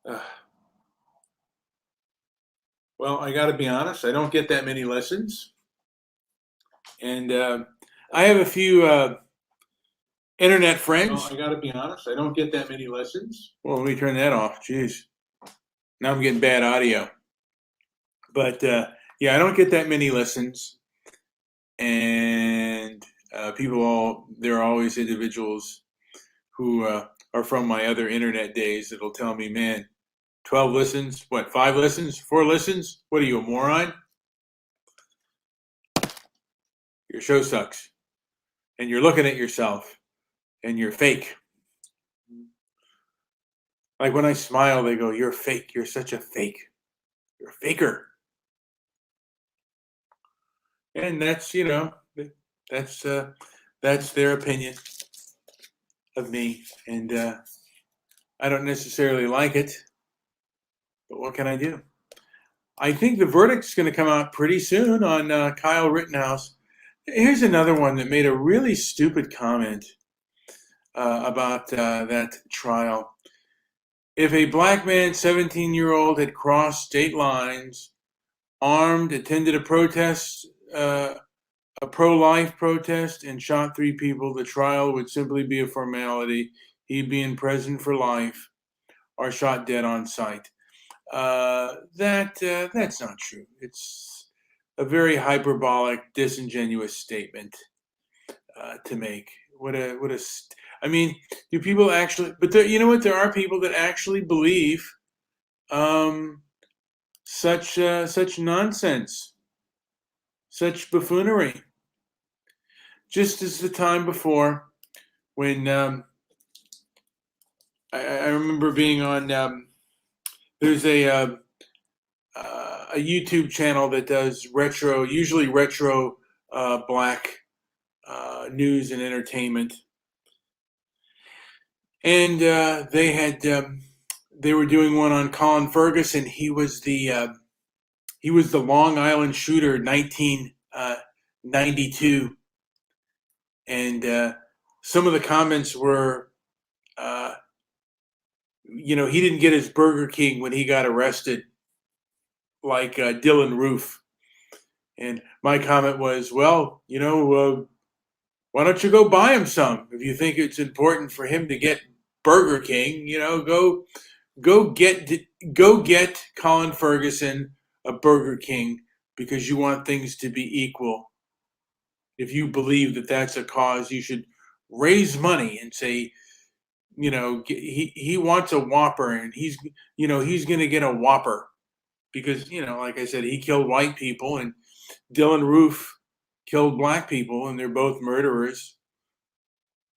Uh, well, I got to be honest. I don't get that many listens, and I have a few internet friends. Well, I got to be honest. I don't get that many listens. Well, let me turn that off. Jeez, now I'm getting bad audio. But yeah, I don't get that many listens, and there are always individuals who are from my other internet days that'll tell me, man, 12 listens, what, 5 listens, 4 listens? What are you, a moron? Your show sucks. And you're looking at yourself and you're fake. Like when I smile, they go, you're fake. You're such a fake. You're a faker. And that's that's their opinion of me. And I don't necessarily like it, but what can I do? I think the verdict's going to come out pretty soon on Kyle Rittenhouse. Here's another one that made a really stupid comment about that trial. If a black man, 17-year-old, had crossed state lines, armed, attended a protest, a pro-life protest, and shot 3 people, the trial would simply be a formality. He'd be in prison for life or shot dead on sight. That's not true. It's a very hyperbolic, disingenuous statement to make. I mean, do people actually? But you know what? There are people that actually believe such nonsense, such buffoonery. Just as the time before, when I remember being on, there's a YouTube channel that does usually retro black news and entertainment, and they were doing one on Colin Ferguson. He was the Long Island shooter, 1992, and some of the comments were, he didn't get his Burger King when he got arrested, like Dylan Roof. And my comment was, well, why don't you go buy him some if you think it's important for him to get Burger King? Go get Colin Ferguson a Burger King because you want things to be equal. If you believe that that's a cause, you should raise money and say, he wants a Whopper, and he's going to get a Whopper because, like I said, he killed white people, and Dylan Roof killed black people, and they're both murderers.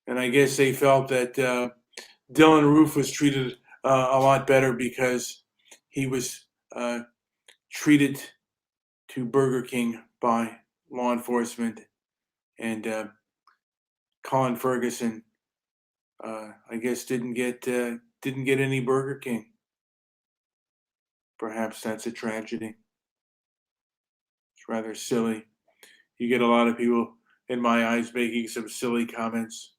And I guess they felt that Dylan Roof was treated a lot better because he was treated to Burger King by law enforcement, and Colin Ferguson, I guess, didn't get any Burger King. Perhaps that's a tragedy. It's rather silly. You get a lot of people, in my eyes, making some silly comments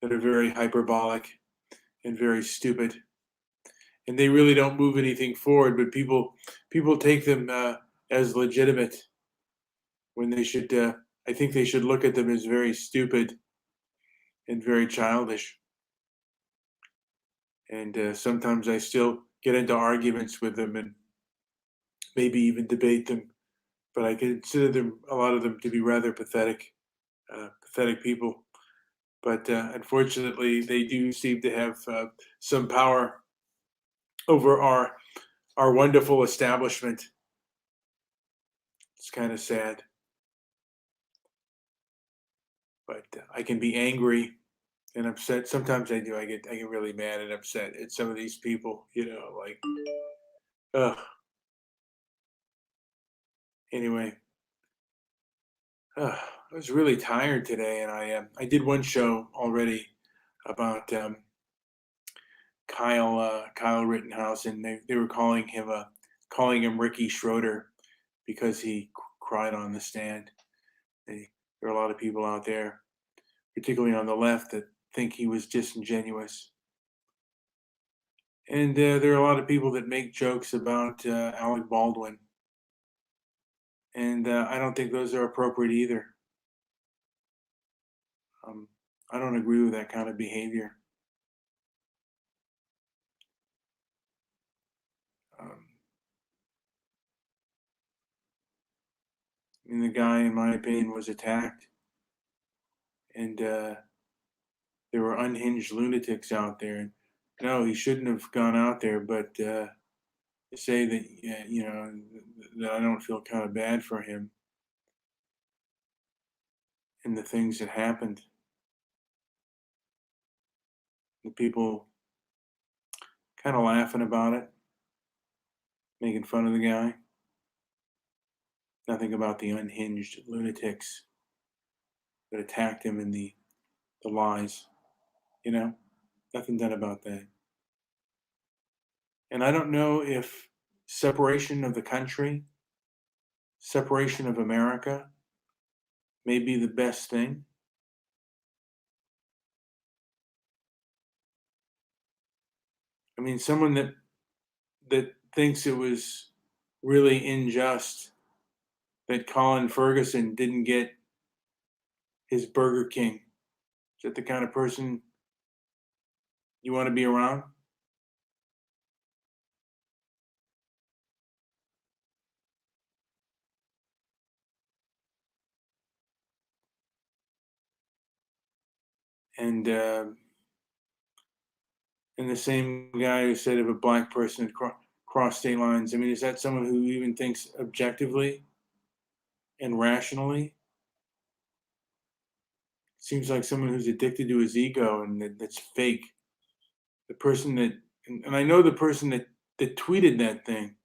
that are very hyperbolic and very stupid, and they really don't move anything forward. But people take them as legitimate when they should. I think they should look at them as very stupid and very childish. And sometimes I still get into arguments with them and maybe even debate them. But I consider a lot of them, to be rather pathetic people. But unfortunately, they do seem to have some power over our wonderful establishment. It's kind of sad. But I can be angry and upset. Sometimes I do. I get really mad and upset at some of these people. Like, ugh. Anyway, I was really tired today, and I did one show already about Kyle Rittenhouse, and they were calling him Ricky Schroeder because he cried on the stand. There are a lot of people out there, particularly on the left, that think he was disingenuous. And there are a lot of people that make jokes about Alec Baldwin. And I don't think those are appropriate either. Um, I don't agree with that kind of behavior. Um, I mean, the guy, in my opinion, was attacked. And there were unhinged lunatics out there. And no, he shouldn't have gone out there, but to say that, that I don't feel kind of bad for him and the things that happened. The people kind of laughing about it, making fun of the guy. Nothing about the unhinged lunatics that attacked him and the lies, you know? Nothing done about that. And I don't know if separation of the country, separation of America may be the best thing. I mean, someone that thinks it was really unjust that Colin Ferguson didn't get his Burger King. Is that the kind of person you want to be around? And the same guy who said if a black person had crossed state lines, I mean, is that someone who even thinks objectively and rationally? Seems like someone who's addicted to his ego and that's fake. The person that, and I know the person that tweeted that thing,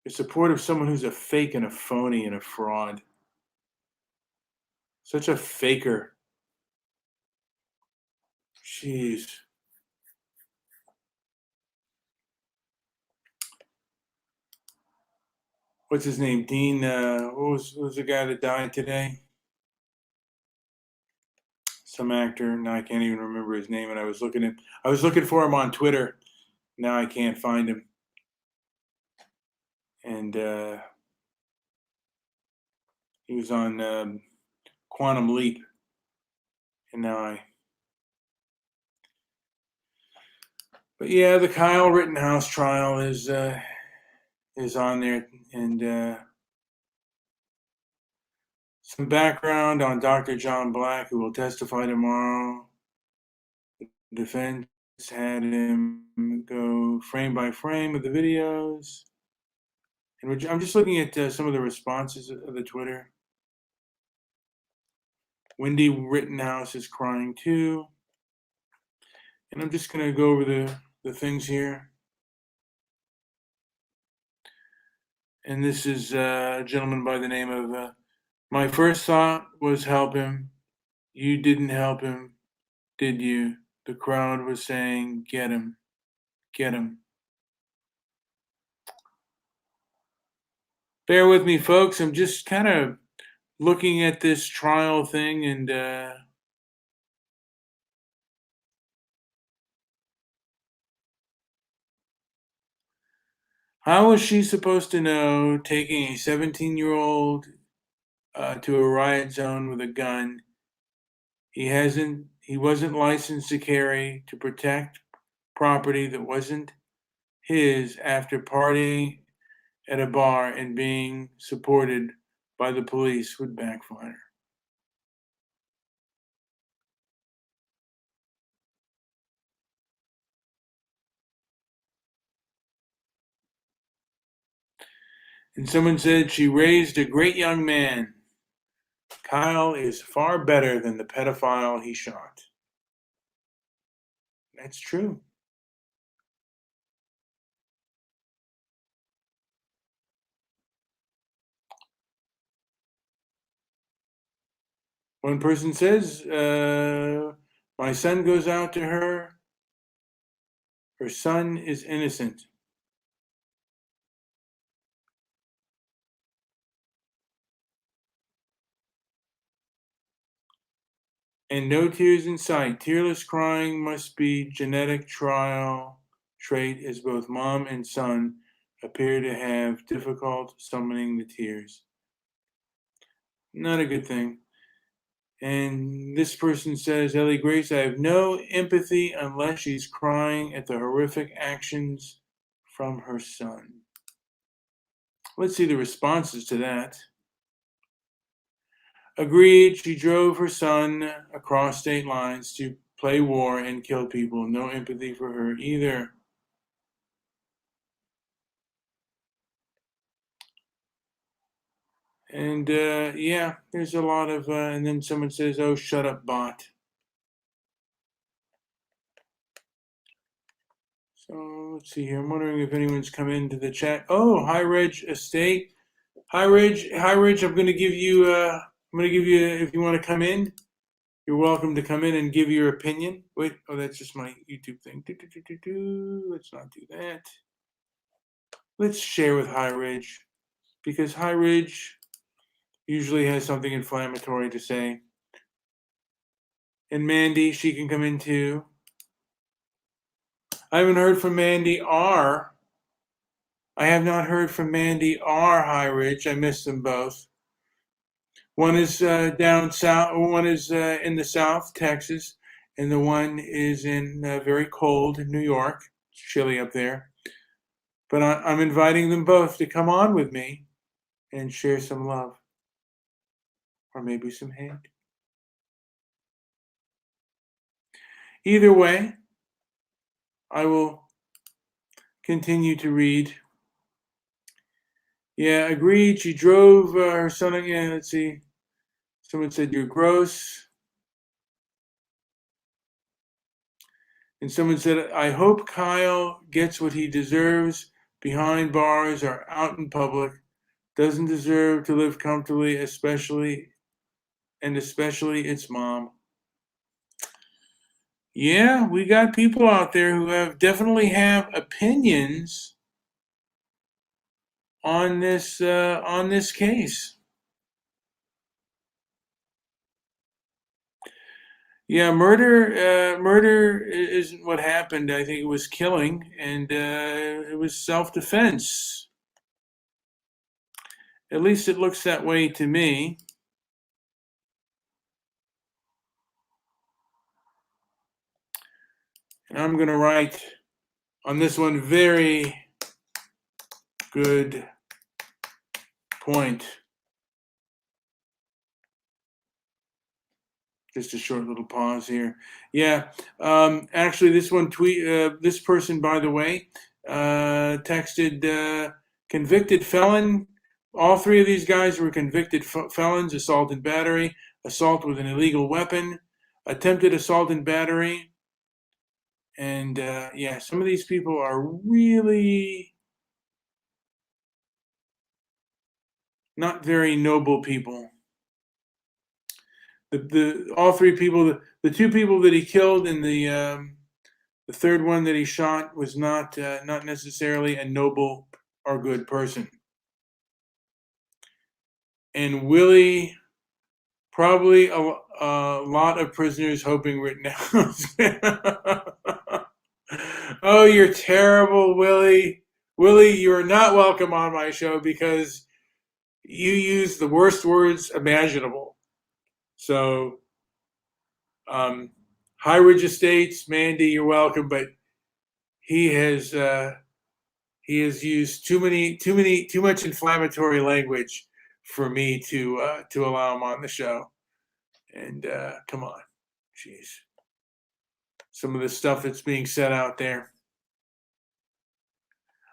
the support of someone who's a fake and a phony and a fraud. Such a faker. Jeez. What's his name? Dean, what was the guy that died today? Some actor. Now I can't even remember his name. And I was looking for him on Twitter. Now I can't find him. And he was on Quantum Leap. And now but yeah, the Kyle Rittenhouse trial is on there, and some background on Dr. John Black, who will testify tomorrow. The defense had him go frame by frame of the videos. And I'm just looking at some of the responses of the Twitter. Wendy Rittenhouse is crying too. And I'm just going to go over the things here. And this is a gentleman by the name of, my first thought was help him. You didn't help him, did you? The crowd was saying, get him, get him. Bear with me, folks. I'm just kind of looking at this trial thing, and how was she supposed to know taking a 17-year-old to a riot zone with a gun? He wasn't licensed to carry to protect property that wasn't his after partying at a bar and being supported by the police would backfire. And someone said she raised a great young man. Kyle is far better than the pedophile he shot. That's true. One person says, my son goes out to her. Her son is innocent. and no tears in sight. Tearless crying must be genetic trait, as both mom and son appear to have difficult summoning the tears. Not a good thing. And this person says, Ellie Grace, I have no empathy unless she's crying at the horrific actions from her son. Let's see the responses to that. Agreed, she drove her son across state lines to play war and kill people. No empathy for her either. And yeah, there's a lot of, and then someone says, oh, shut up, bot. So let's see here. I'm wondering if anyone's come into the chat. Oh, hi, Reg Estate. Hi, Reg. Hi, Reg. I'm going to give you, if you want to come in, you're welcome to come in and give your opinion. Wait, oh, that's just my YouTube thing. Let's not do that. Let's share with High Ridge, because High Ridge usually has something inflammatory to say. And Mandy, she can come in too. I haven't heard from Mandy R. I have not heard from Mandy R. High Ridge. I missed them both. One is down south. One is in the South, Texas, and the one is in very cold New York. It's chilly up there. But I'm inviting them both to come on with me and share some love, or maybe some hate. Either way, I will continue to read. Yeah, agreed. She drove her son again. Let's see. Someone said, you're gross. And someone said, I hope Kyle gets what he deserves behind bars or out in public. Doesn't deserve to live comfortably, especially its mom. Yeah, we got people out there who definitely have opinions on this case. Yeah, murder isn't what happened. I think it was killing, and it was self-defense. At least it looks that way to me. And I'm going to write on this one, very good point. Just a short little pause here. Yeah, actually, this person, by the way, texted convicted felon. All three of these guys were convicted felons: assault and battery, assault with an illegal weapon, attempted assault and battery. And yeah, some of these people are really not very noble people. All three people, the two people that he killed and the third one that he shot was not necessarily a noble or good person. And Willie, probably a lot of prisoners hoping Rittenhouse. Oh, you're terrible, Willie. Willie, you are not welcome on my show because you use the worst words imaginable. So, High Ridge Estates, Mandy, you're welcome, but he has used too much inflammatory language for me to allow him on the show. And come on, jeez, some of the stuff that's being said out there.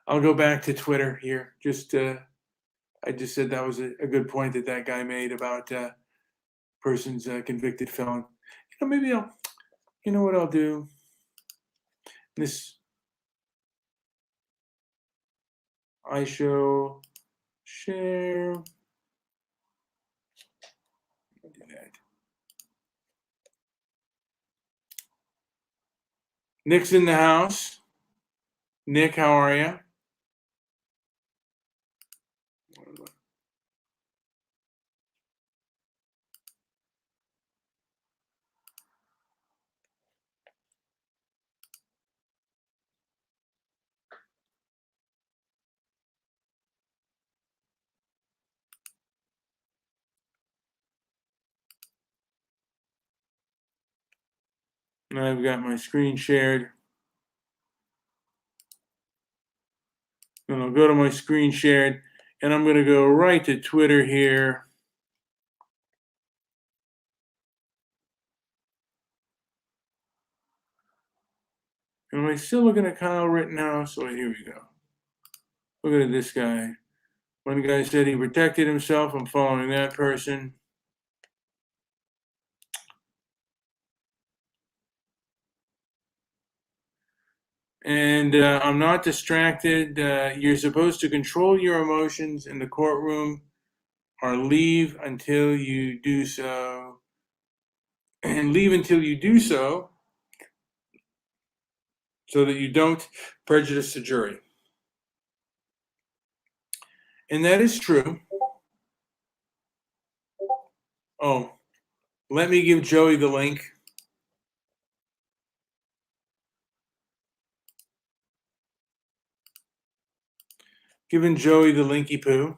I'll go back to Twitter here. I just said that was a good point that guy made about person's convicted felon. Maybe you know what I'll do? I shall share. I'll do that. Nick's in the house. Nick, how are you? And I've got my screen shared. And I'll go to my screen shared, and I'm going to go right to Twitter here. Am I still looking at Kyle Rittenhouse? Oh, here we go. Look at this guy. One guy said he protected himself. I'm following that person. And I'm not distracted. You're supposed to control your emotions in the courtroom or leave until you do so. And leave until you do so that you don't prejudice the jury. And that is true. Oh, let me give Joey the link. Giving Joey the linky poo.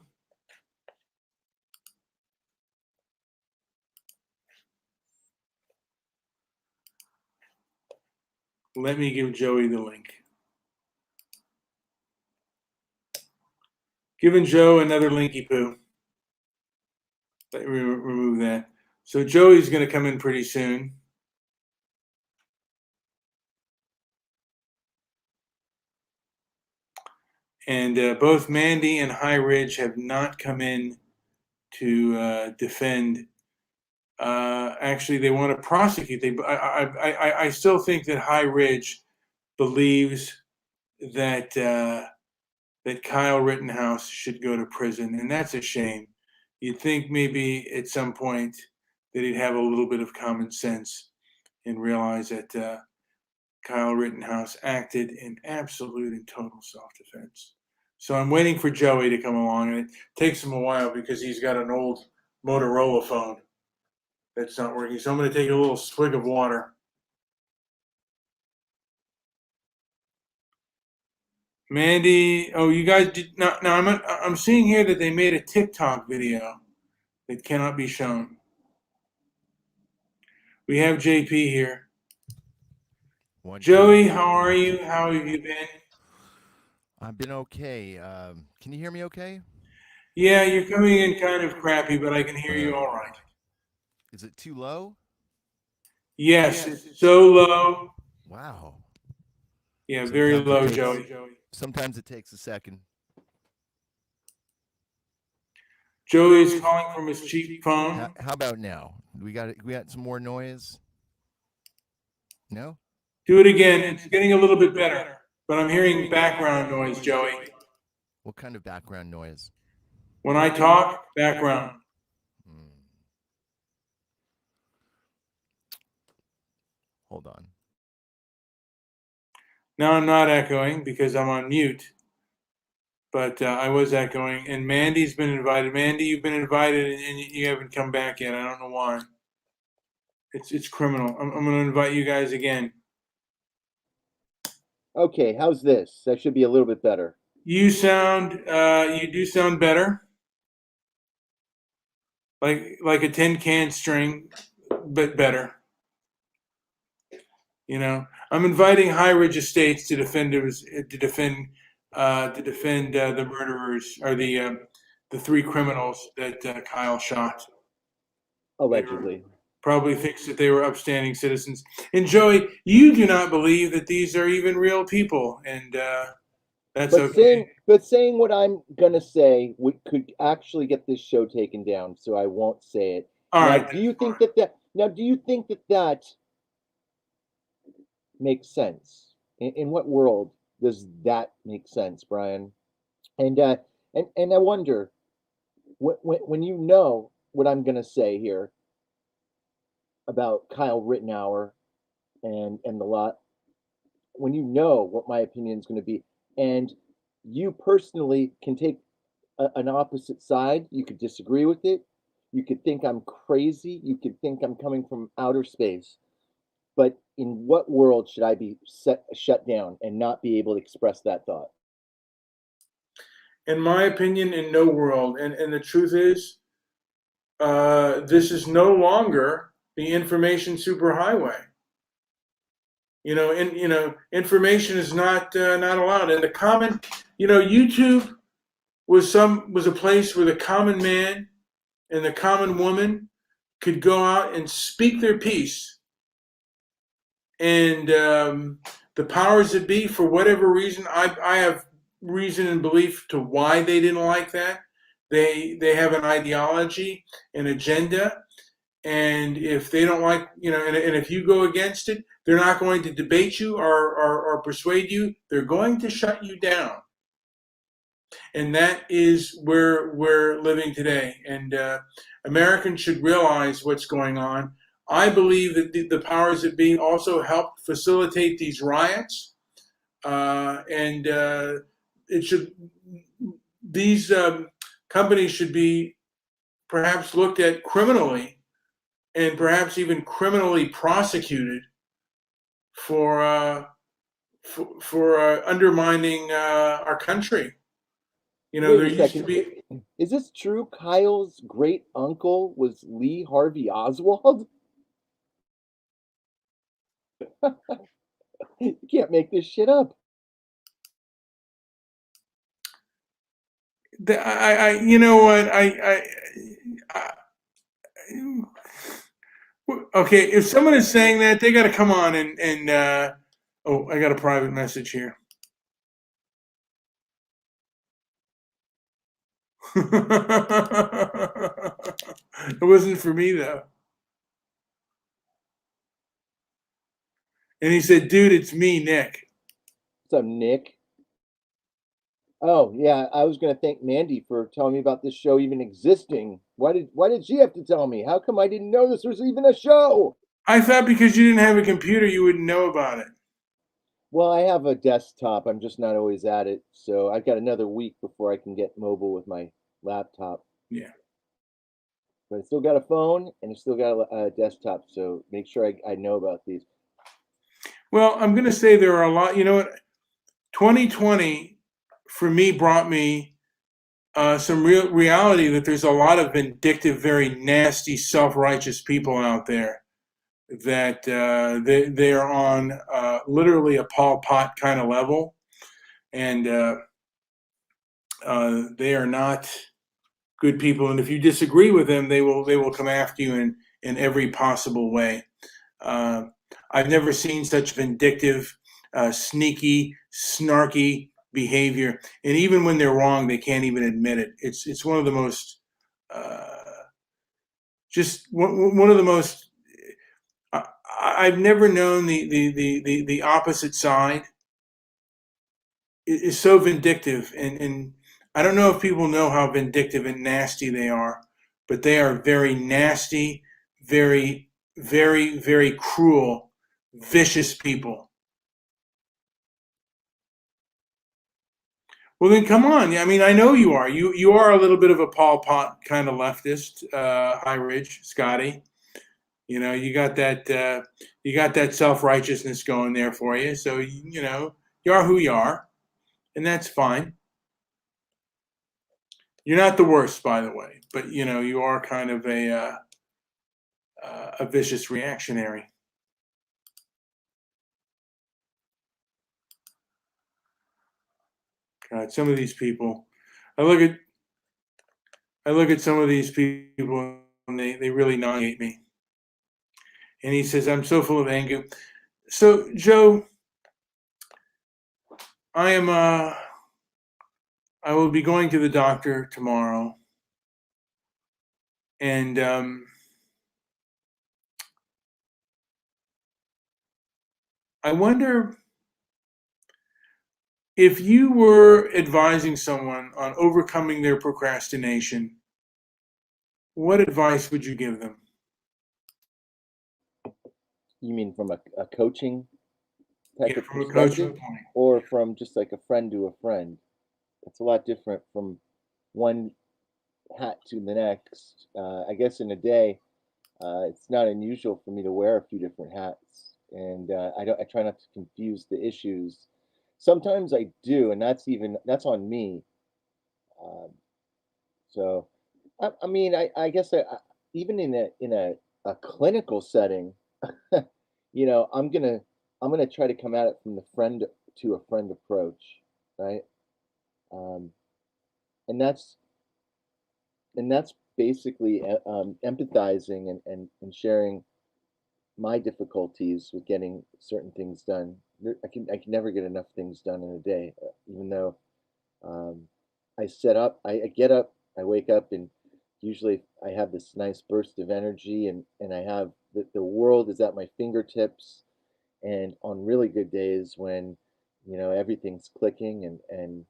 Let me give Joey the link. Giving Joe another linky poo. Let me remove that. So Joey's going to come in pretty soon. And both Mandy and High Ridge have not come in to defend. Actually, they want to prosecute. I still think that High Ridge believes that that Kyle Rittenhouse should go to prison, and that's a shame. You'd think maybe at some point that he'd have a little bit of common sense and realize that Kyle Rittenhouse acted in absolute and total self-defense. So I'm waiting for Joey to come along, and it takes him a while because he's got an old Motorola phone that's not working. So I'm going to take a little swig of water. Mandy, oh, you guys did not. Now I'm seeing here that they made a TikTok video that cannot be shown. We have JP here. Joey, how are you? How have you been? I've been okay. Can you hear me okay? Yeah, you're coming in kind of crappy, but I can hear you all right. Is it too low? Yes, it's so low. Wow. Yeah, very low, Joey. Sometimes it takes a second. Joey's calling from his cheap phone. How about now? We got some more noise? No? Do it again. It's getting a little bit better, but I'm hearing background noise, Joey. What kind of background noise? When I talk, background. Hold on. Now I'm not echoing because I'm on mute, but I was echoing. And Mandy's been invited. Mandy, you've been invited, and you haven't come back yet. I don't know why. It's criminal. I'm going to invite you guys again. Okay, how's this? That should be a little bit better. You do sound better. Like a tin can string, but better. You know, I'm inviting High Ridge Estates to defend the murderers or the three criminals that Kyle shot. Allegedly. Probably thinks that they were upstanding citizens. And Joey, you do not believe that these are even real people, and that's okay. Saying what I'm gonna say could actually get this show taken down, so I won't say it. All now, right. do you think that makes sense? In what world does that make sense, Brian? And I wonder when you know what I'm gonna say here about Kyle Rittenhour and the lot, when you know what my opinion is going to be, and you personally can take an opposite side, you could disagree with it, you could think I'm crazy, you could think I'm coming from outer space, but in what world should I be shut down and not be able to express that thought? In my opinion, in no world. And the truth is, this is no longer the information superhighway. information is not allowed. And the common, YouTube was a place where the common man and the common woman could go out and speak their piece. And the powers that be, for whatever reason, I have reason and belief to why they didn't like that. They have an ideology, an agenda, and if they don't like, and if you go against it, they're not going to debate you or persuade you. They're going to shut you down. And that is where we're living today. And Americans should realize what's going on. I believe that the powers that be also helped facilitate these riots. And these companies should be perhaps looked at criminally and perhaps even criminally prosecuted for undermining our country. There Wait a used to second. be. Is this true? Kyle's great uncle was Lee Harvey Oswald? You can't make this shit up. You know what? Okay. If someone is saying that, they got to come on and. Oh, I got a private message here. It wasn't for me though. And he said, "Dude, it's me, Nick." What's up, Nick? Oh yeah, I was gonna thank Mandy for telling me about this show even existing. Why did she have to tell me? How come I didn't know this was even a show? I thought because you didn't have a computer, you wouldn't know about it. Well, I have a desktop. I'm just not always at it, so I've got another week before I can get mobile with my laptop. Yeah. But I still got a phone and I still got a desktop, so make sure I know about these. Well, I'm going to say there are a lot. You know what? 2020 for me brought me some real reality that there's a lot of vindictive, very nasty, self-righteous people out there that they are on literally a Pol Pot kind of level, and they are not good people. And if you disagree with them, they will come after you in every possible way. I've never seen such vindictive, sneaky, snarky behavior, and even when they're wrong, they can't even admit it. It's one of the most just one of the most. I've never known the opposite side is so vindictive, and I don't know if people know how vindictive and nasty they are, but they are very nasty, very, very, very cruel, vicious people. Well, then come on. I mean, I know you are. You are a little bit of a Pol Pot kind of leftist, High Ridge, Scotty. You got that self-righteousness going there for you. So you are who you are, and that's fine. You're not the worst, by the way, but you are kind of a vicious reactionary. God, some of these people, I look at some of these people, and they really nauseate me. And he says, "I'm so full of anger." So, Joe, I will be going to the doctor tomorrow, and I wonder if you were advising someone on overcoming their procrastination, what advice would you give them? You mean from a coaching type Yeah, of from a perspective, coaching point. or from just like a friend to a friend? It's a lot different from one hat to the next. I guess in a day, it's not unusual for me to wear a few different hats, and I try not to confuse the issues. Sometimes I do, and that's on me. Um, so, I mean, I guess even in a clinical setting, I'm gonna I'm going to try to come at it from the friend to a friend approach, right? Um, and that's basically empathizing and sharing my difficulties with getting certain things done. I can never get enough things done in a day, even though um, I get up, I wake up, and usually I have this nice burst of energy, and I have the world is at my fingertips. And on really good days when everything's clicking and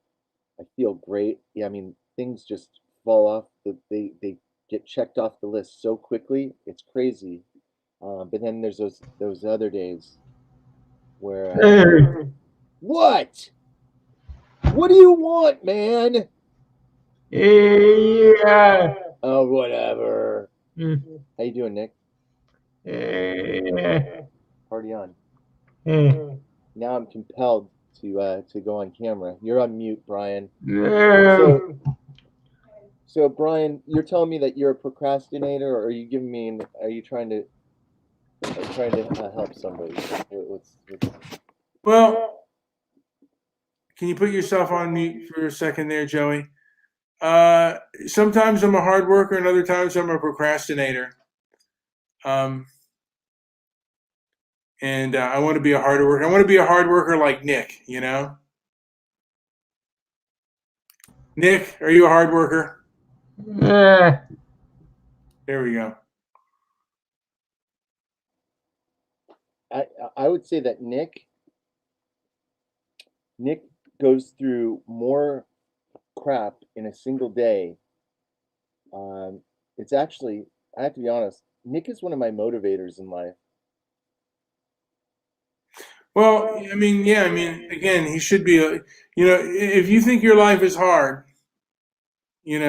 I feel great, yeah, I mean things just fall off. They get checked off the list so quickly, it's crazy. But then there's those other days where what? What do you want, man? Yeah. Oh, whatever. Mm. How you doing, Nick? Yeah. Party on. Mm. Now I'm compelled to go on camera. You're on mute, Brian. No. So Brian, you're telling me that you're a procrastinator, or are you giving me? Are you trying to help somebody? What's Well, can you put yourself on mute for a second there, Joey? Sometimes I'm a hard worker, and other times I'm a procrastinator. And I want to be a hard worker. I want to be a hard worker like Nick. Nick, are you a hard worker? Yeah. There we go. I would say that Nick goes through more crap in a single day. It's actually, I have to be honest, Nick is one of my motivators in life. Well, I mean, yeah, I mean, again, he should be if you think your life is hard, you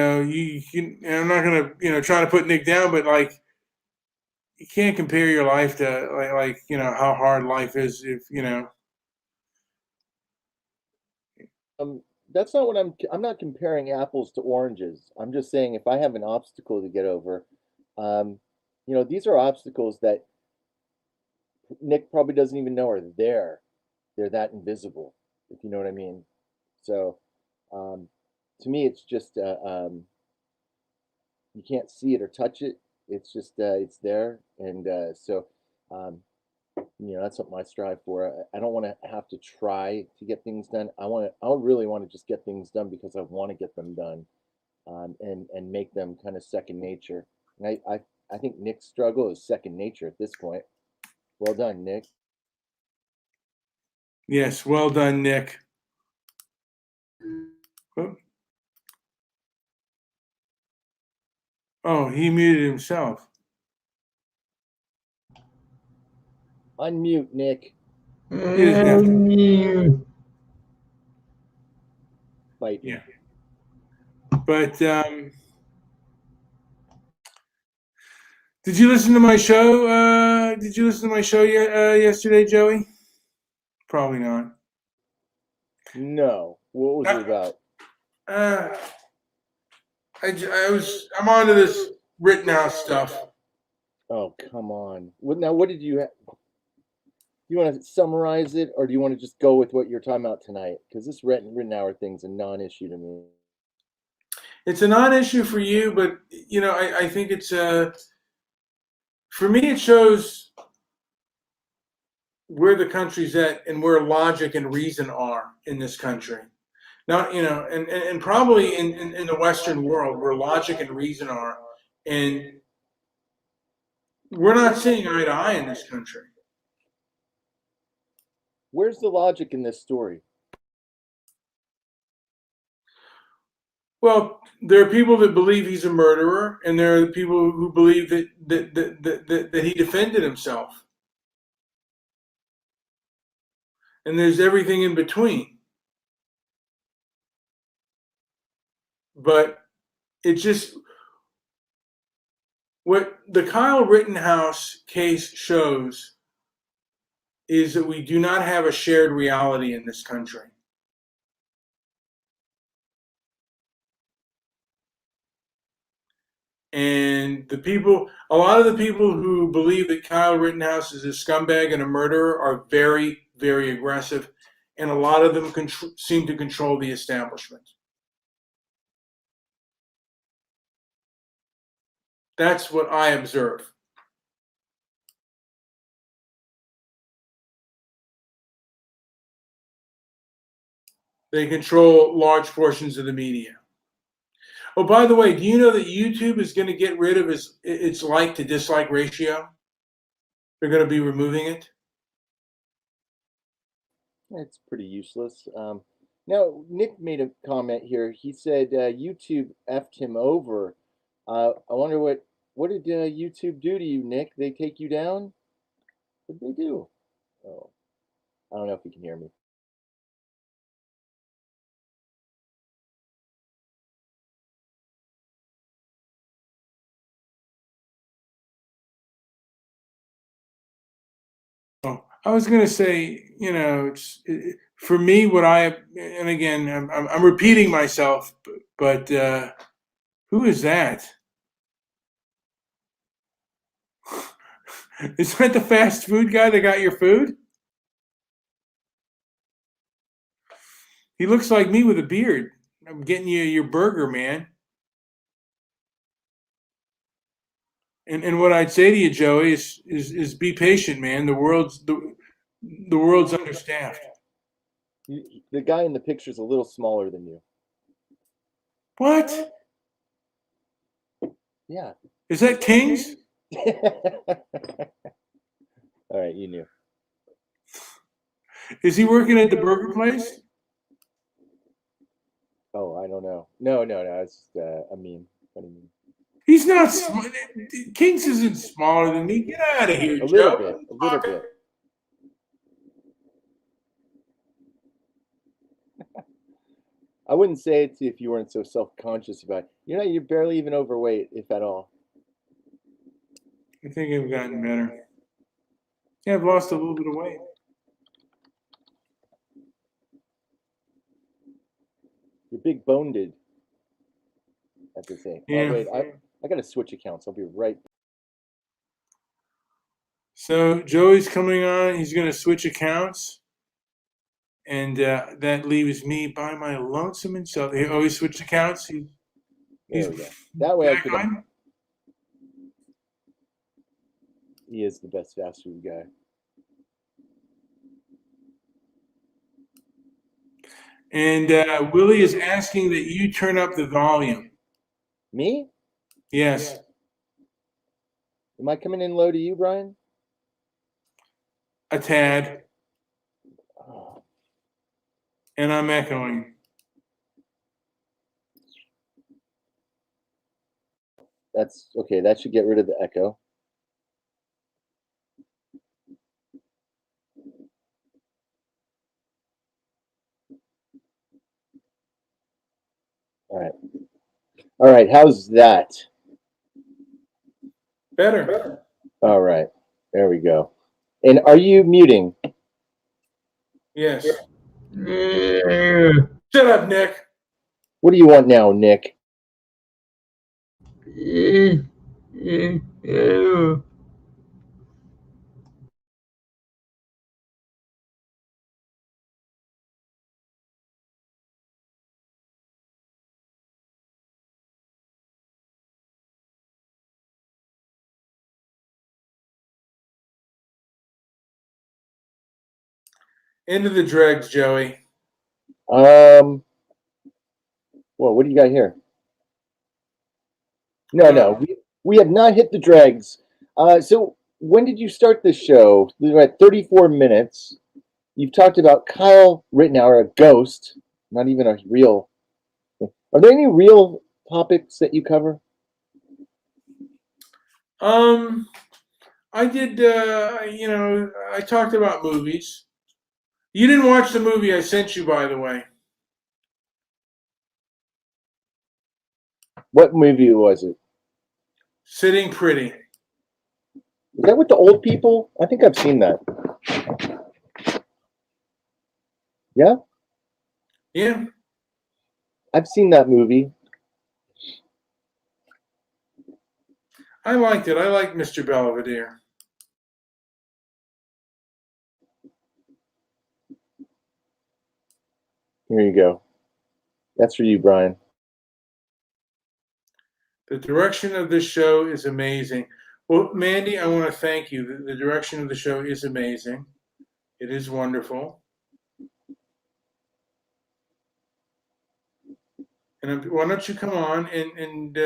can. And I'm not gonna, try to put Nick down, but like, you can't compare your life to how hard life is. If Um, that's not what I'm not comparing apples to oranges. I'm just saying if I have an obstacle to get over, um, these are obstacles that Nick probably doesn't even know are there. They're that invisible, if you know what I mean. So, um, to me, it's just you can't see it or touch it. It's just it's there, and so um, that's something I strive for. I don't want to have to try to get things done. I really want to just get things done because I want to get them done, and make them kind of second nature. And I think Nick's struggle is second nature at this point. Well done, Nick. yes, well done, Nick. Oh, oh, he muted himself. Unmute, Nick. He doesn't have to. Bite me. Yeah, but did you listen to my show? Did you listen to my show yesterday, Joey? Probably not. No. What was it about? Uh, I'm on to this Rittenhouse stuff. Oh, come on. Now, what did you? You want to summarize it, or do you want to just go with what you're talking about tonight? Because this Rittenhour thing's a non-issue to me. It's a non-issue for you, but I think it's for me. It shows where the country's at and where logic and reason are in this country. Not and probably in the Western world where logic and reason are, and we're not seeing eye to eye in this country. Where's the logic in this story? Well, there are people that believe he's a murderer, and there are people who believe that he defended himself. And there's everything in between. But it's just what the Kyle Rittenhouse case shows is that we do not have a shared reality in this country. And a lot of the people who believe that Kyle Rittenhouse is a scumbag and a murderer are very, very aggressive. And a lot of them seem to control the establishment. That's what I observe. They control large portions of the media. Oh, by the way, do you know that YouTube is going to get rid of its like to dislike ratio? They're going to be removing it. It's pretty useless. Now, Nick made a comment here. He said YouTube effed him over. I wonder what did YouTube do to you, Nick? They take you down? What did they do? Oh, I don't know if you can hear me. Oh, I was going to say, for me, and again, I'm repeating myself, but who is that? Is that the fast food guy that got your food? He looks like me with a beard. I'm getting you your burger, man. And what I'd say to you, Joey, is be patient, man. The world's understaffed. The guy in the picture is a little smaller than you. What? Yeah. Is that King's? All right, you knew. Is he working at the burger place? Oh, I don't know. No, it's a meme. Funny meme. He's not. King's isn't smaller than me. Get out of here, A Joe. little bit. I wouldn't say it to you if you weren't so self-conscious about it. You're barely even overweight, if at all. I think I've gotten better. Yeah, I've lost a little bit of weight. You're big boned, at the same. Yeah. Oh, wait, I got to switch accounts. I'll be right. So Joey's coming on. He's going to switch accounts. And that leaves me by my lonesome and self. He always switched accounts. There we go. That way I Back could. on. He is the best fast food guy. And Willie is asking that you turn up the volume. Me? Yes. Am I coming in low to you, Brian? A tad. Oh, And I'm echoing. that's okay. That should get rid of the echo. All right. How's that? Better. All right. There we go. And are you muting? Yes. Yeah. Shut up, Nick. What do you want now, Nick? Into the dregs, Joey. Well, what do you got here? No. We have not hit the dregs. So when did you start this show? We're at 34 minutes. You've talked about Kyle Rittenhour, a ghost, not even a real. Are there any real topics that you cover? I did. I talked about movies. You didn't watch the movie I sent you, by the way. What movie was it? Sitting Pretty. Is that with the old people? I think I've seen that. Yeah, Yeah. I've seen that movie. I liked it. I liked Mr. Belvedere. Here you go. That's for you, Brian. The direction of this show is amazing. Well, Mandy, I want to thank you. The direction of the show is amazing. It is wonderful. And why don't you come on and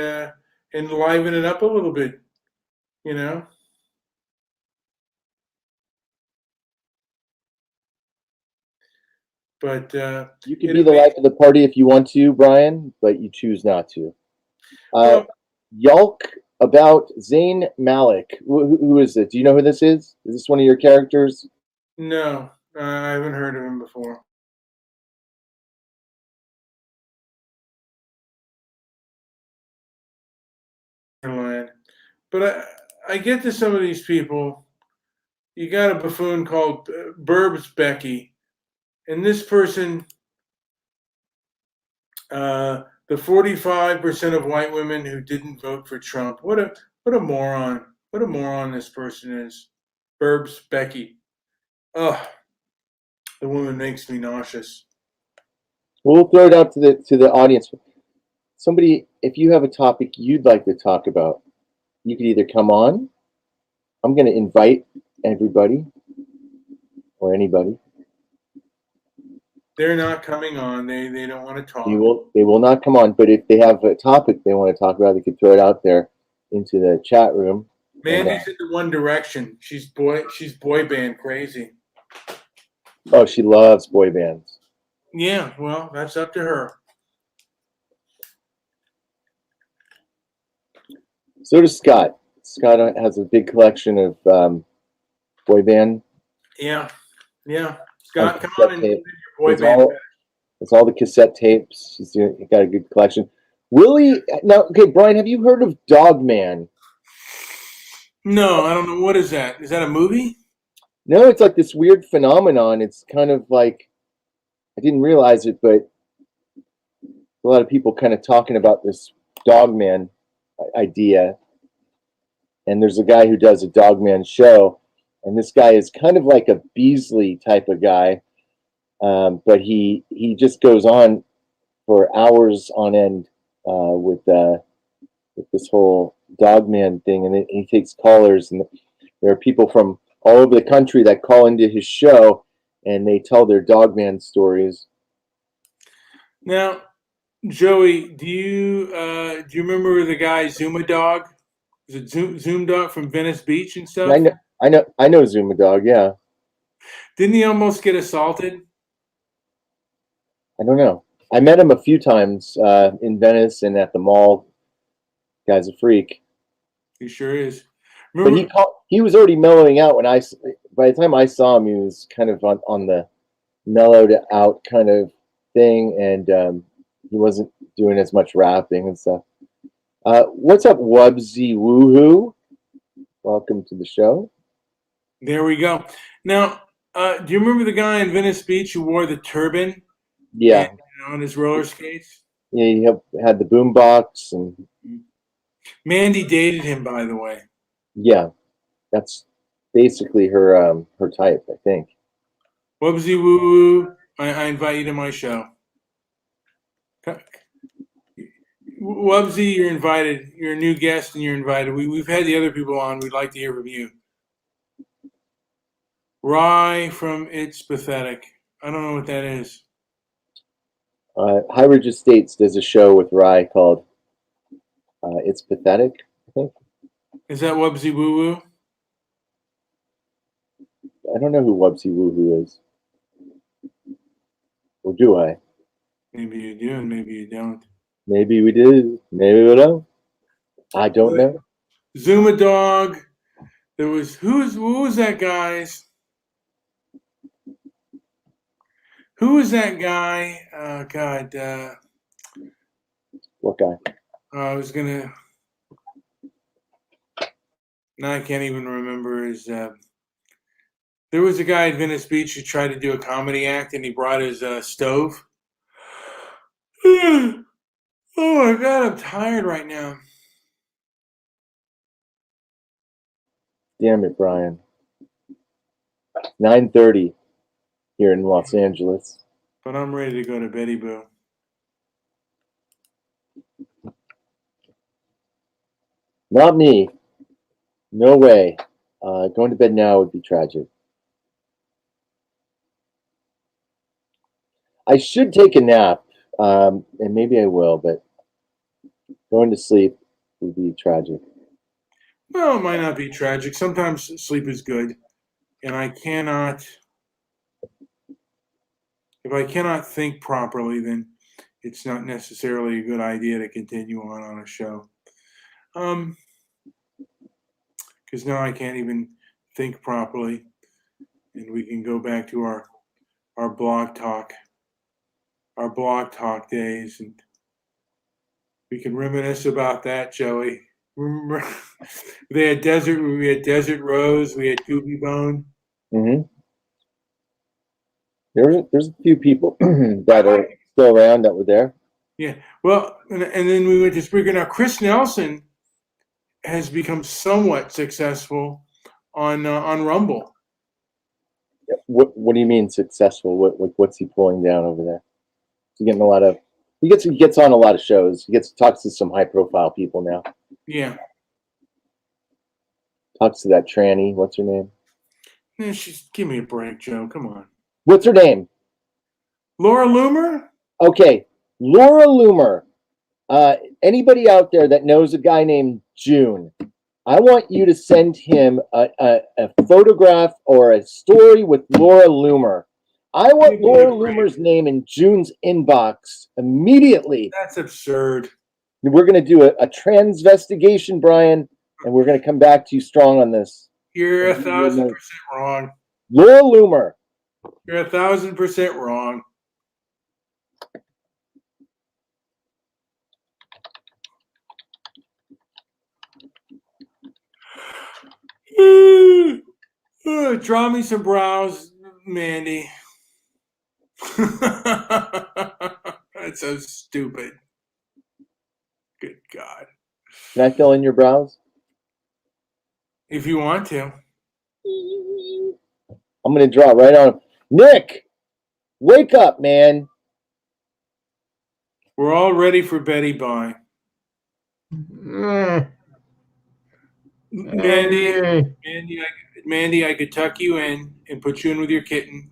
liven it up a little bit, you know? But You can be the life of the party if you want to, Brian, but you choose not to. well, Yalk about Zayn Malik. Who is it? Do you know who this is? Is this one of your characters? no, I haven't heard of him before. But I get to some of these people. You got a buffoon called Burbs Becky, and this person, the 45% of white women who didn't vote for Trump. What a moron! What a moron this person is. Burbs Becky. Ugh, the woman makes me nauseous. We'll throw it out to the audience. Somebody, if you have a topic you'd like to talk about, you could either come on. I'm going to invite everybody or anybody. They're not coming on. They don't want to talk. They will not come on. But if they have a topic they want to talk about, they could throw it out there into the chat room. Mandy's into One Direction. She's boy band crazy. Oh, she loves boy bands. Yeah, well, that's up to her. So does Scott. Scott has a big collection of boy band. Yeah. Scott, come on and do your boy band. It's all the cassette tapes. He's got a good collection. Willie, now, okay, Brian, have you heard of Dog Man? No, I don't know. What is that? Is that a movie? No, it's like this weird phenomenon. It's kind of like, I didn't realize it, but a lot of people kind of talking about this Dog Man idea. And there's a guy who does a Dog Man show. And this guy is kind of like a Beasley type of guy. But he just goes on for hours on end with this whole Dogman thing, and he takes callers, and there are people from all over the country that call into his show, and they tell their Dogman stories. Now, Joey, do you remember the guy Zuma Dog? Is it Zoom Dog from Venice Beach and stuff? I know Zuma Dog. Yeah. Didn't he almost get assaulted? I don't know. I met him a few times in Venice and at the mall. Guy's a freak. He sure is. Remember, but he was already mellowing out by the time I saw him, he was kind of on the mellowed out kind of thing, and he wasn't doing as much rapping and stuff. What's up, Wubsy Woohoo? Welcome to the show. There we go. Now, do you remember the guy in Venice Beach who wore the turban? Yeah. And, on his roller skates? Yeah, he had the boombox. And Mandy dated him, by the way. Yeah, that's basically her type, I think. Wubsy Woo, I invite you to my show. Wubsy, you're invited. You're a new guest, and you're invited. We've had the other people on. We'd like to hear from you. Rye from It's Pathetic. I don't know what that is. High Ridge Estates does a show with Rye called It's Pathetic, I think. Is that Wubsy Woo Woo? I don't know who Wubsy Woo Woo is. Or do I? Maybe you do, and maybe you don't. Maybe we do. Maybe we don't. I don't know. Zuma Dog. There was who was that guy's? Who was that guy? God. What guy? I was gonna. No, I can't even remember his. There was a guy at Venice Beach who tried to do a comedy act, and he brought his stove. Oh my God, I'm tired right now. Damn it, Brian. 9:30 here in Los Angeles. But I'm ready to go to Betty Boo. Not me. No way. Going to bed now would be tragic. I should take a nap, and maybe I will, but going to sleep would be tragic. Well, it might not be tragic. Sometimes sleep is good. And if I cannot think properly, then it's not necessarily a good idea to continue on a show. Because now I can't even think properly, and we can go back to our blog talk days, and we can reminisce about that, Joey. Remember, we had Desert Rose, we had Doobie Bone. Mm-hmm. There's a few people that are still around that were there. Yeah, well, and then we went to Spreaker. Now, Chris Nelson has become somewhat successful on Rumble. What do you mean successful? What's he pulling down over there? He's getting a lot of. He gets on a lot of shows. He talks to some high profile people now. Yeah. Talks to that tranny. What's her name? Yeah, give me a break, Joe. Come on. What's her name? Laura Loomer? Okay, Laura Loomer. Anybody out there that knows a guy named June, I want you to send him a photograph or a story with Laura Loomer. I want Laura Loomer's name in June's inbox immediately. That's absurd. We're going to do a transvestigation, Brian, and we're going to come back to you strong on this. You're 1,000% wrong. Laura Loomer. You're 1,000% wrong. Draw me some brows, Mandy. That's so stupid. Good God. Can I fill in your brows? If you want to. I'm going to draw right on him. Nick, wake up, man. We're all ready for Betty Bye. Mandy, I could tuck you in and put you in with your kitten.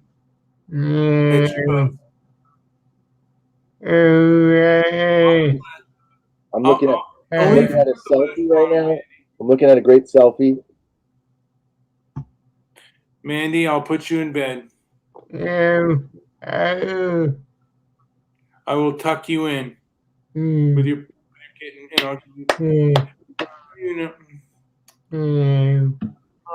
Pet you both. I'm looking at a selfie right now. I'm looking at a great selfie. Mandy, I'll put you in bed. I will tuck you in with your kitten, and I'll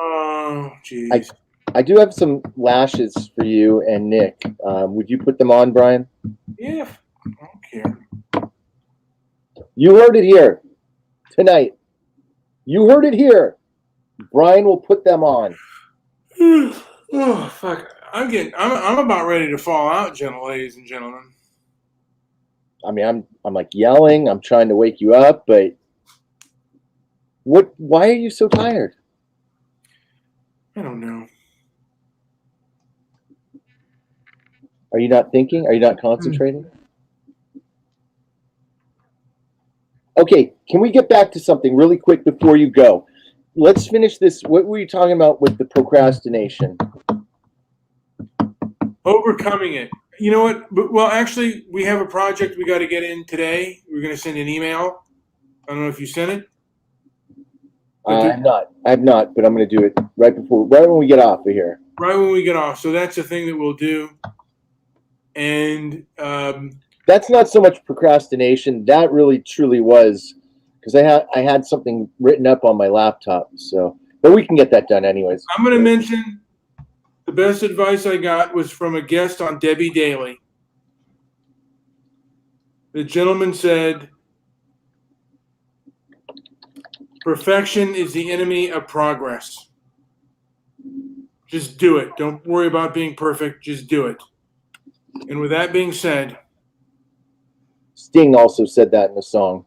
Oh, jeez. I do have some lashes for you and Nick. Would you put them on, Brian? Yeah, I don't care. You heard it here tonight. You heard it here. Brian will put them on. Oh, fuck. I'm about ready to fall out, ladies and gentlemen. I mean, I'm like yelling. I'm trying to wake you up, but why are you so tired? I don't know. Are you not thinking? Are you not concentrating? Okay, can we get back to something really quick before you go? Let's finish this. What were you talking about with the procrastination? Overcoming it. You know what? Well, actually, we have a project we got to get in today. We're going to send an email. I don't know if you sent it. I have not, but I'm going to do it right when we get off of here. Right when we get off. So that's the thing that we'll do. And that's not so much procrastination. That really truly was, because I had something written up on my laptop. So, but we can get that done anyways. I'm going to mention the best advice I got was from a guest on Debbie Daily. The gentleman said, "Perfection is the enemy of progress." Just do it. Don't worry about being perfect. Just do it. And with that being said, Sting also said that in the song.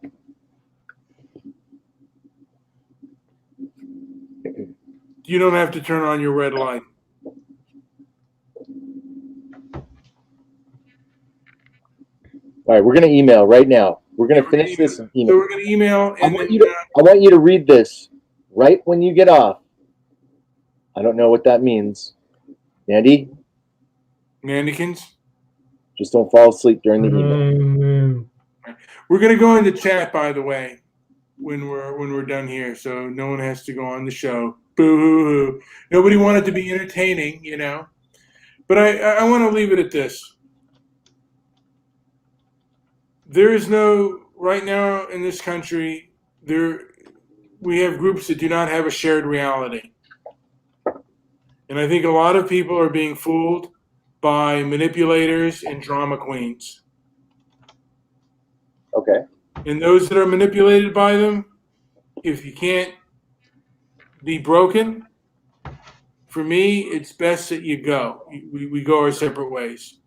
You don't have to turn on your red light. All right, we're gonna email right now. We're gonna Yeah, we're gonna finish this So email. we're going to email, I and then want you to read this right when you get off. I don't know what that means, Andy. mannequins. Just don't fall asleep during the email. We're going to go into chat, by the way, when we're done here, so no one has to go on the show. Boo hoo hoo. Nobody wanted to be entertaining, you know. But I want to leave it at this. There is no right now in this country. We have groups that do not have a shared reality, and I think a lot of people are being fooled by manipulators and drama queens. Okay. And those that are manipulated by them, if you can't be broken, for me, it's best that you go. We go our separate ways,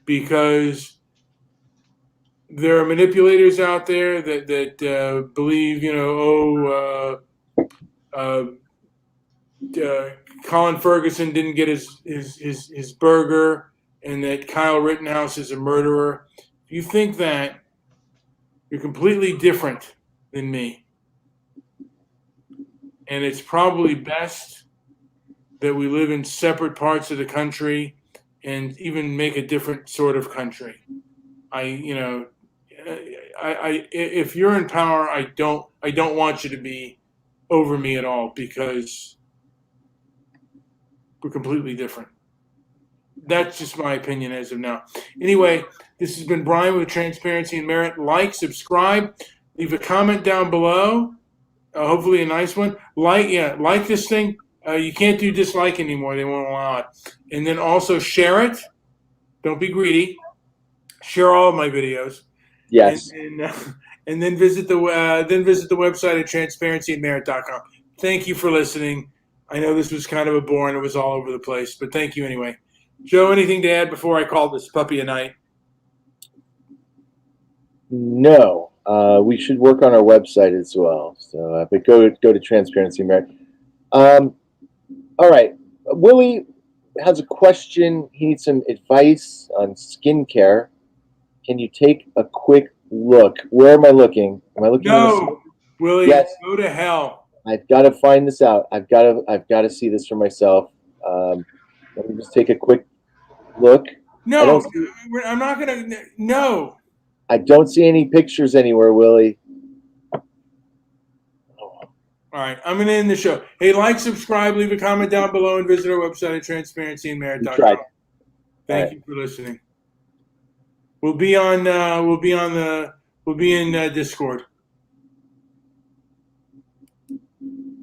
because there are manipulators out there that believe, Colin Ferguson didn't get his burger, and that Kyle Rittenhouse is a murderer. If you think that, you're completely different than me. And it's probably best that we live in separate parts of the country and even make a different sort of country. If you're in power, I don't want you to be over me at all, because we're completely different. That's just my opinion as of now. Anyway, this has been Brian with Transparency and Merit. Like, subscribe, leave a comment down below. Hopefully a nice one. Like this thing. You can't do dislike anymore. They won't allow it. And then also share it. Don't be greedy. Share all of my videos. Yes. And then visit the website at transparencyandmerit.com. Thank you for listening. I know this was kind of a bore and it was all over the place, but thank you anyway. Joe, anything to add before I call this puppy a night? No. We should work on our website as well. So, but go to Transparency and Merit. All right. Willie has a question. He needs some advice on skincare. Can you take a quick look? Where am I looking? Am I looking? No, Willie. Yes. Go to hell. I've got to find this out. I've got to see this for myself. Let me just take a quick look. No, I'm not gonna. No. I don't see any pictures anywhere, Willie. All right, I'm going to end the show. Hey, like, subscribe, leave a comment down below, and visit our website at transparencyandmerit.com. Thank you for listening. We'll be in Discord.